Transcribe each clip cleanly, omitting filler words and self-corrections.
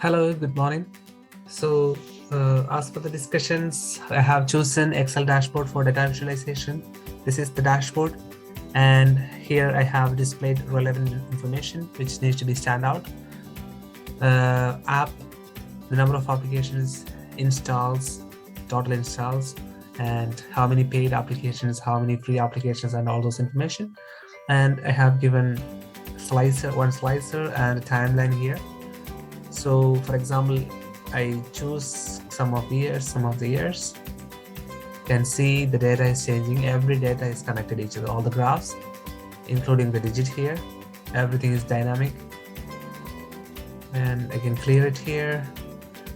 Hello, good morning. So, as for the discussions, I have chosen Excel dashboard for data visualization. This is the dashboard, and here I have displayed relevant information which needs to be stand out. App, the number of applications, installs, total installs, and how many paid applications, how many free applications, and all those information. And I have given one slicer and a timeline here. So for example, I choose some of the years. You can see the data is changing. Every data is connected to each other, all the graphs, including the digit here. Everything is dynamic. And I can clear it here.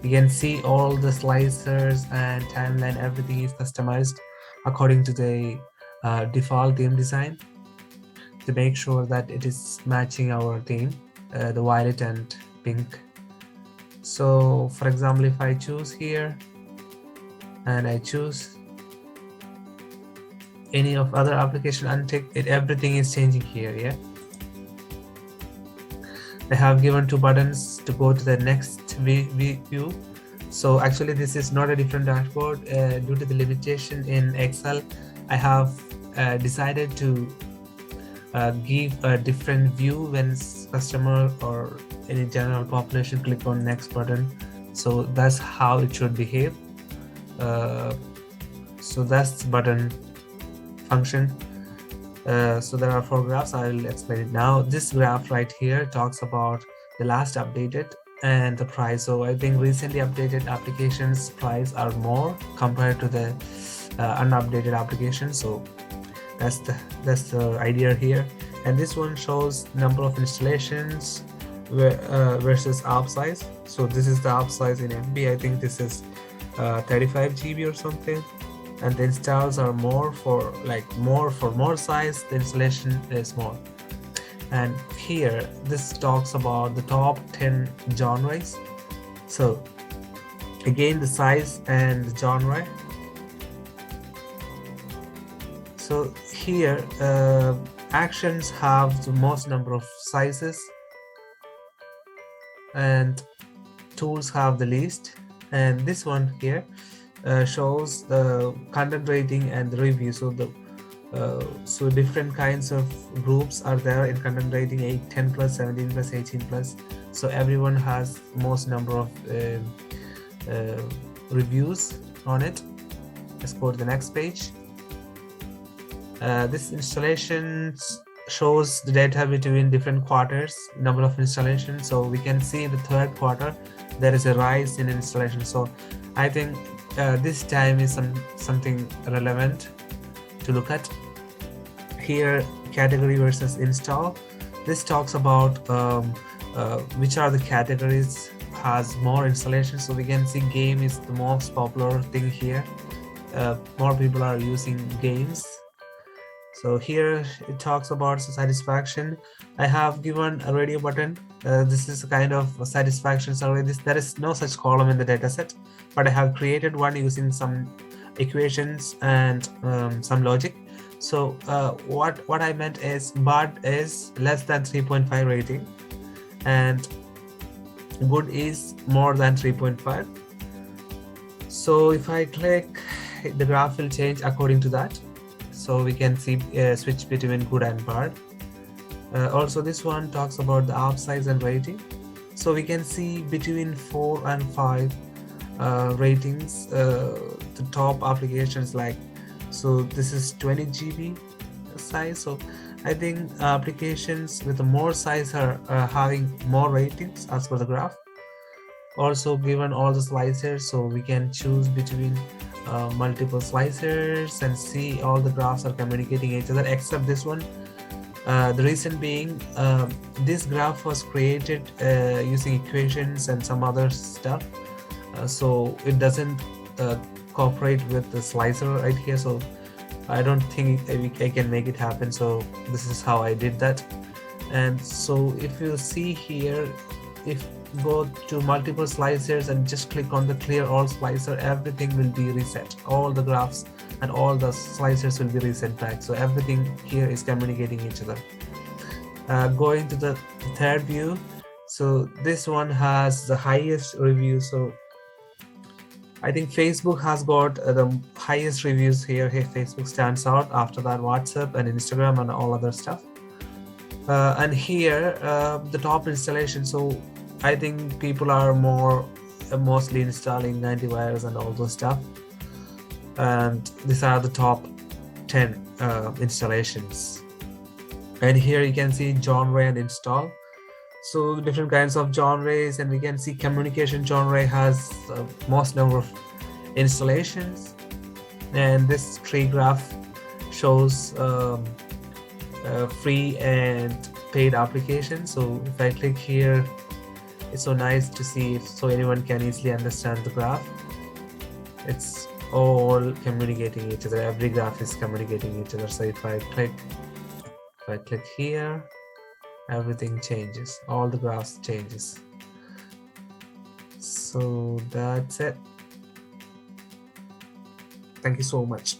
You can see all the slicers and timeline, everything is customized according to the default theme design to make sure that it is matching our theme, the violet and pink. So for example, if I choose here and I choose any of other application untick it, everything is changing here. Yeah, I have given two buttons to go to the next view. So actually this is not a different dashboard due to the limitation in Excel. I have decided to give a different view when customer or any general population click on next button. So that's how it should behave. So that's button function. So there are four graphs. I'll explain it now. This graph right here talks about the last updated and the price. So I think recently updated applications price are more compared to the unupdated applications. So that's the idea here. And this one shows number of installations versus app size. So this is the app size in MB. I think this is 35 GB or something. And the installs are more for more size. The installation is more. And here this talks about the top 10 genres. So again, the size and the genre. So here actions have the most number of sizes and tools have the least. And this one here shows the content rating and the review. So the so different kinds of groups are there in content rating: 8, 10 plus, 17 plus, 18 plus. So everyone has most number of reviews on it. Let's go to the next page. This installation shows the data between different quarters, number of installations. So we can see in the third quarter there is a rise in installation. So I think this time is something relevant to look at. Here, category versus install. This talks about which are the categories has more installations. So we can see game is the most popular thing here. More people are using games. So here it talks about satisfaction. I have given a radio button. This is a kind of satisfaction survey. There is no such column in the dataset, but I have created one using some equations and some logic. So what I meant is bad is less than 3.5 rating and good is more than 3.5. So if I click, the graph will change according to that. So we can see switch between good and bad. Also this one talks about the app size and rating. So we can see between 4 and 5 ratings, the top applications like, so this is 20 GB size. So I think applications with the more size are having more ratings as per the graph. Also given all the slicers, so we can choose between multiple slicers and see all the graphs are communicating each other except this one. The reason being this graph was created using equations and some other stuff, so it doesn't cooperate with the slicer right here. So I don't think I can make it happen. So this is how I did that. And so if you see here, if go to multiple slicers and just click on the clear all slicer, everything will be reset. All the graphs and all the slicers will be reset back. So everything here is communicating each other. Going to the third view, So this one has the highest reviews. So I think Facebook has got the highest reviews here. Here, Facebook stands out. After that, WhatsApp and Instagram and all other stuff. And here, the top installation. So I think people are mostly installing antivirus and all those stuff. And these are the top 10 installations. And here you can see genre and install. So different kinds of genres, and we can see communication genre has most number of installations. And this tree graph shows free and paid applications. So if I click here, it's so nice to see it, so anyone can easily understand the graph. It's all communicating each other. Every graph is communicating each other. So if I click here, everything changes, all the graphs changes. So that's it. Thank you so much.